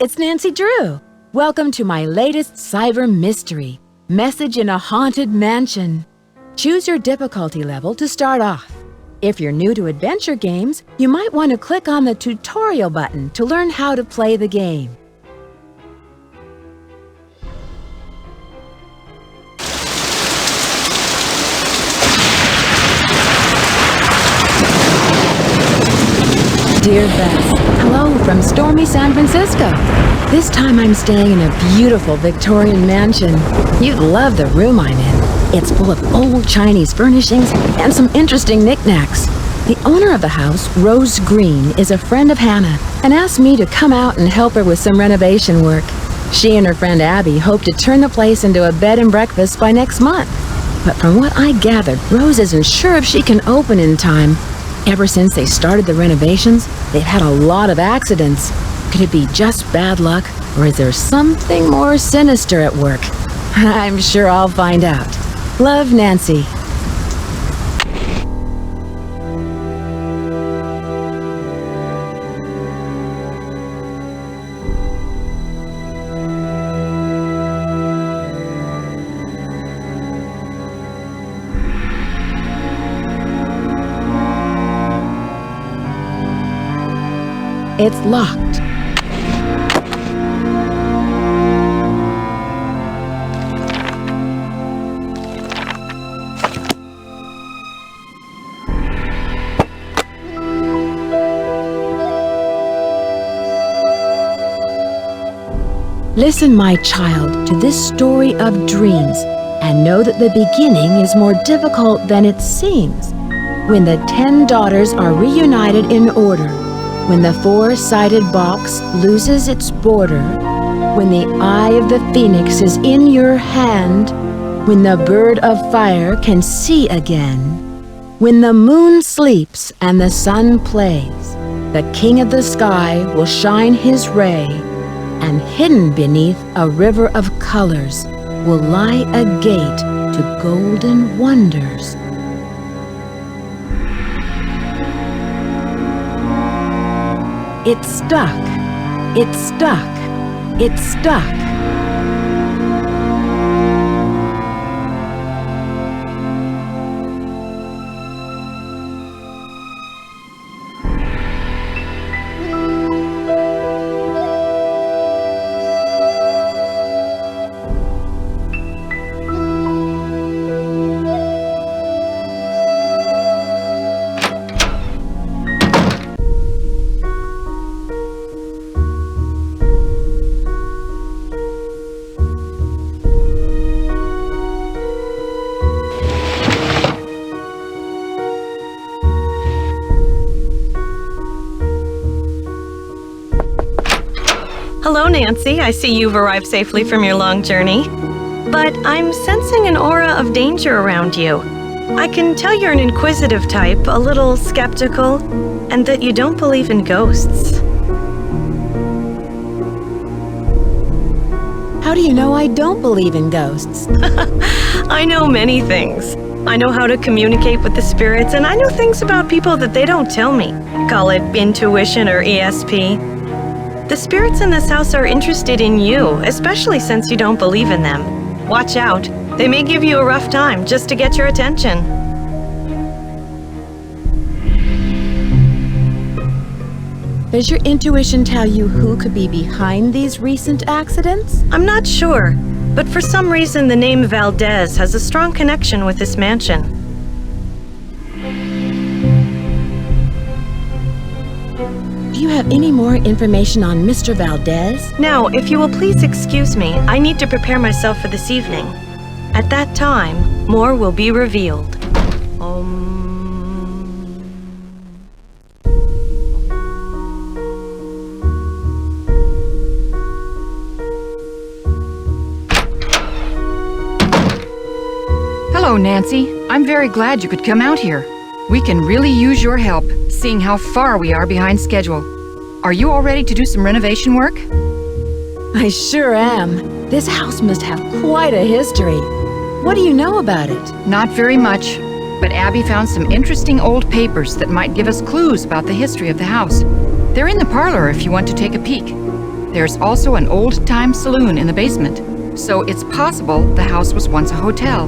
it's Nancy Drew. Welcome to my latest cyber mystery, Message in a Haunted Mansion. Choose your difficulty level to start off. If you're new to adventure games, you might want to click on the tutorial button to learn how to play the game. Dear Bess, hello from stormy San Francisco. This time I'm staying in a beautiful Victorian mansion. You'd love the room I'm in. It's full of old Chinese furnishings and some interesting knickknacks. The owner of the house, Rose Green, is a friend of Hannah and asked me to come out and help her with some renovation work. She and her friend Abby hope to turn the place into a bed and breakfast by next month. But from what I gathered, Rose isn't sure if she can open in time. Ever since they started the renovations, they've had a lot of accidents. Could it be just bad luck, or is there something more sinister at work? I'm sure I'll find out. Love, Nancy. It's locked. Listen, my child, to this story of dreams, and know that the beginning is more difficult than it seems. When the 10 daughters are reunited in order, when the 4-sided box loses its border, when the eye of the phoenix is in your hand, when the bird of fire can see again, when the moon sleeps and the sun plays, the king of the sky will shine his ray, and hidden beneath a river of colors will lie a gate to golden wonders. It's stuck. It's stuck. It's stuck. Hello, Nancy. I see you've arrived safely from your long journey. But I'm sensing an aura of danger around you. I can tell you're an inquisitive type, a little skeptical, and that you don't believe in ghosts. How do you know I don't believe in ghosts? I know many things. I know how to communicate with the spirits, and I know things about people that they don't tell me. Call it intuition or ESP. The spirits in this house are interested in you, especially since you don't believe in them. Watch out. They may give you a rough time just to get your attention. Does your intuition tell you who could be behind these recent accidents? I'm not sure, but for some reason the name Valdez has a strong connection with this mansion. Do you have any more information on Mr. Valdez? Now, if you will please excuse me, I need to prepare myself for this evening. At that time, more will be revealed. Hello, Nancy. I'm very glad you could come out here. We can really use your help, seeing how far we are behind schedule. Are you all ready to do some renovation work? I sure am. This house must have quite a history. What do you know about it? Not very much, but Abby found some interesting old papers that might give us clues about the history of the house. They're in the parlor if you want to take a peek. There's also an old-time saloon in the basement, so it's possible the house was once a hotel.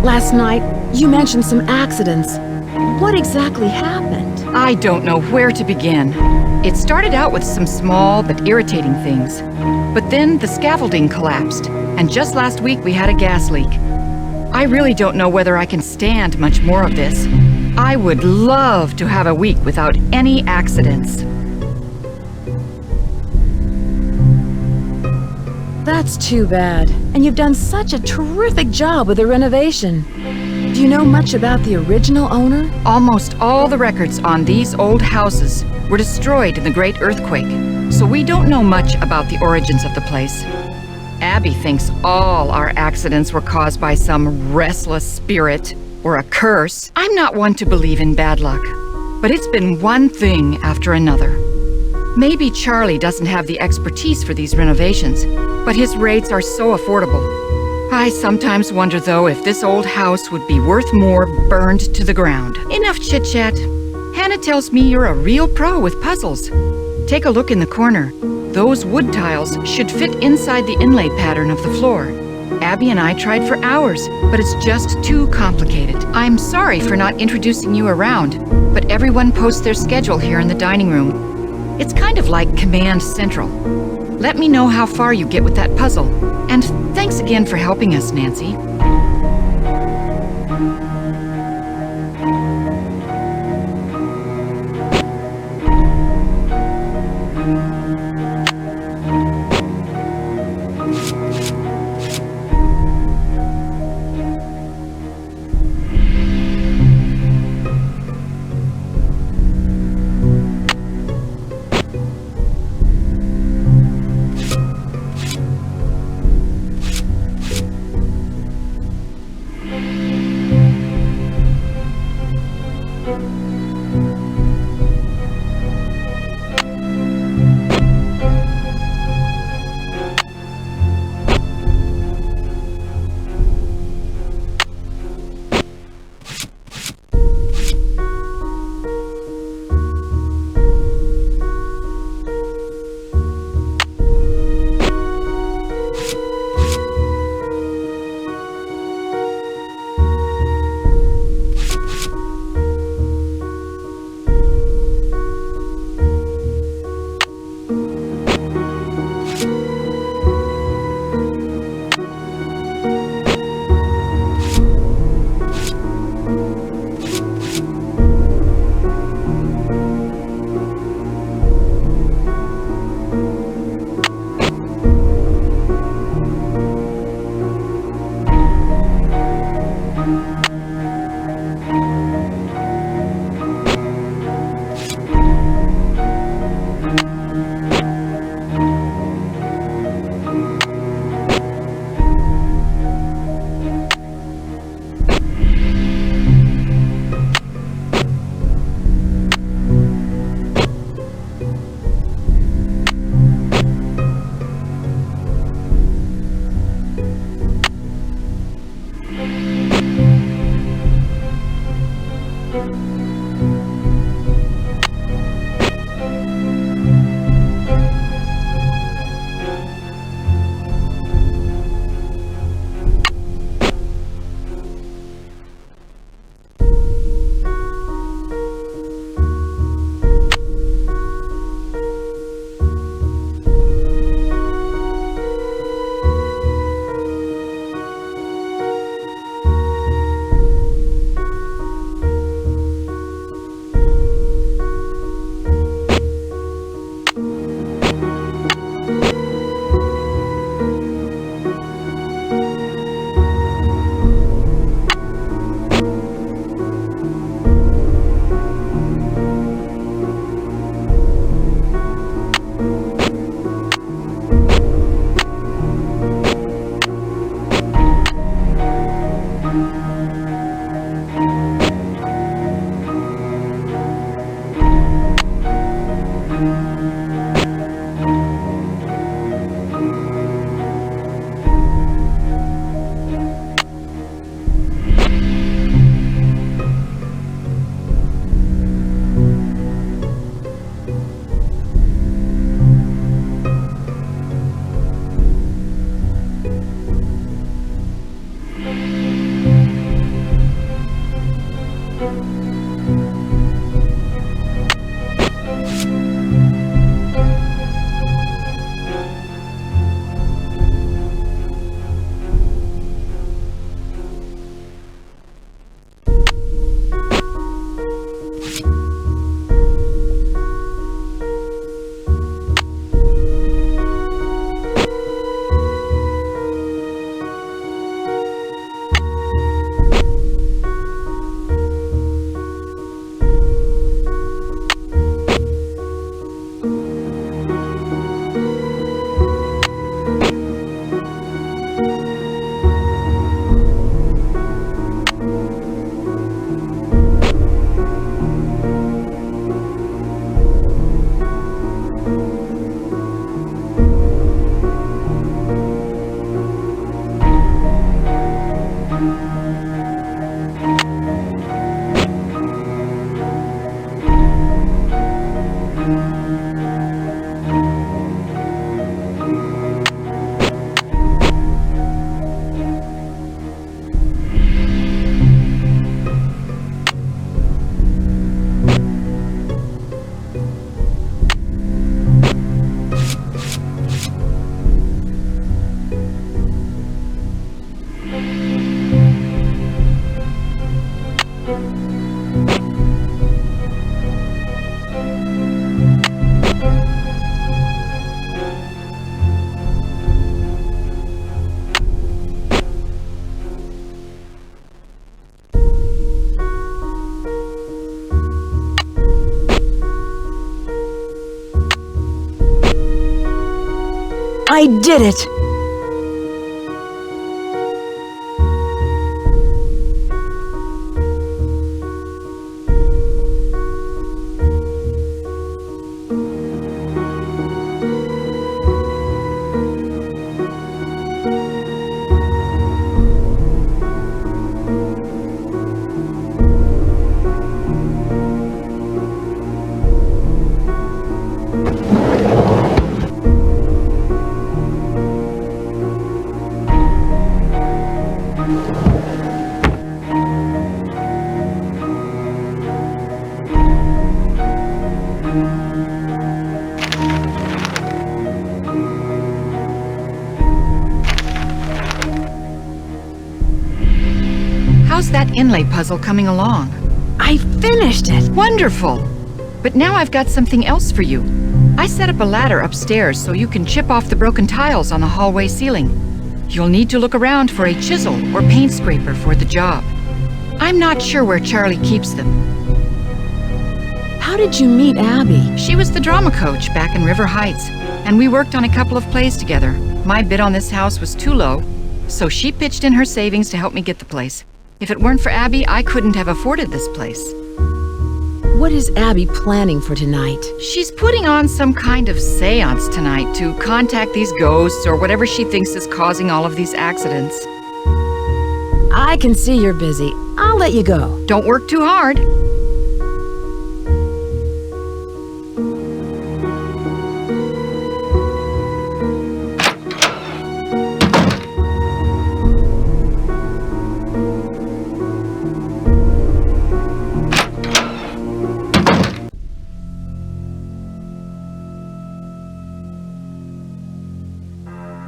Last night, you mentioned some accidents. What exactly happened? I don't know where to begin. It started out with some small but irritating things. But then the scaffolding collapsed, and just last week we had a gas leak. I really don't know whether I can stand much more of this. I would love to have a week without any accidents. That's too bad. And you've done such a terrific job with the renovation. Do you know much about the original owner? Almost all the records on these old houses were destroyed in the Great Earthquake, so we don't know much about the origins of the place. Abby thinks all our accidents were caused by some restless spirit or a curse. I'm not one to believe in bad luck, but it's been one thing after another. Maybe Charlie doesn't have the expertise for these renovations, but his rates are so affordable. I sometimes wonder, though, if this old house would be worth more burned to the ground. Enough chit-chat. Hannah tells me you're a real pro with puzzles. Take a look in the corner. Those wood tiles should fit inside the inlay pattern of the floor. Abby and I tried for hours, but it's just too complicated. I'm sorry for not introducing you around, but everyone posts their schedule here in the dining room. It's kind of like Command Central. Let me know how far you get with that puzzle. And thanks again for helping us, Nancy. I did it! How's that inlay puzzle coming along? I finished it! Wonderful! But now I've got something else for you. I set up a ladder upstairs so you can chip off the broken tiles on the hallway ceiling. You'll need to look around for a chisel or paint scraper for the job. I'm not sure where Charlie keeps them. How did you meet Abby? She was the drama coach back in River Heights, and we worked on a couple of plays together. My bid on this house was too low, so she pitched in her savings to help me get the place. If it weren't for Abby, I couldn't have afforded this place. What is Abby planning for tonight? She's putting on some kind of seance tonight to contact these ghosts or whatever she thinks is causing all of these accidents. I can see you're busy. I'll let you go. Don't work too hard.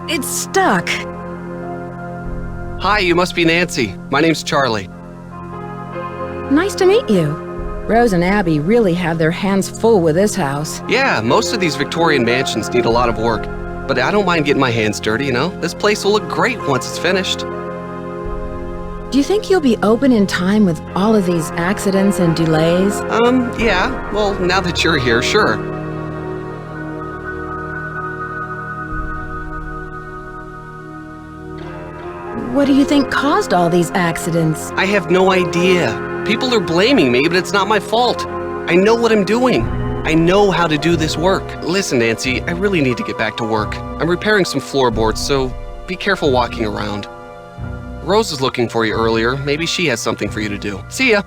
It's stuck. Hi, you must be Nancy. My name's Charlie. Nice to meet you. Rose and Abby really have their hands full with this house. Yeah, most of these Victorian mansions need a lot of work, but I don't mind getting my hands dirty, you know? This place will look great once it's finished. Do you think you'll be open in time with all of these accidents and delays? Yeah. Well, now that you're here, sure. What do you think caused all these accidents? I have no idea. People are blaming me, but it's not my fault. I know what I'm doing. I know how to do this work. Listen, Nancy, I really need to get back to work. I'm repairing some floorboards, so be careful walking around. Rose was looking for you earlier. Maybe she has something for you to do. See ya.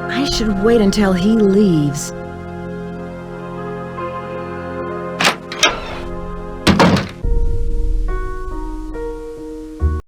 I should wait until he leaves.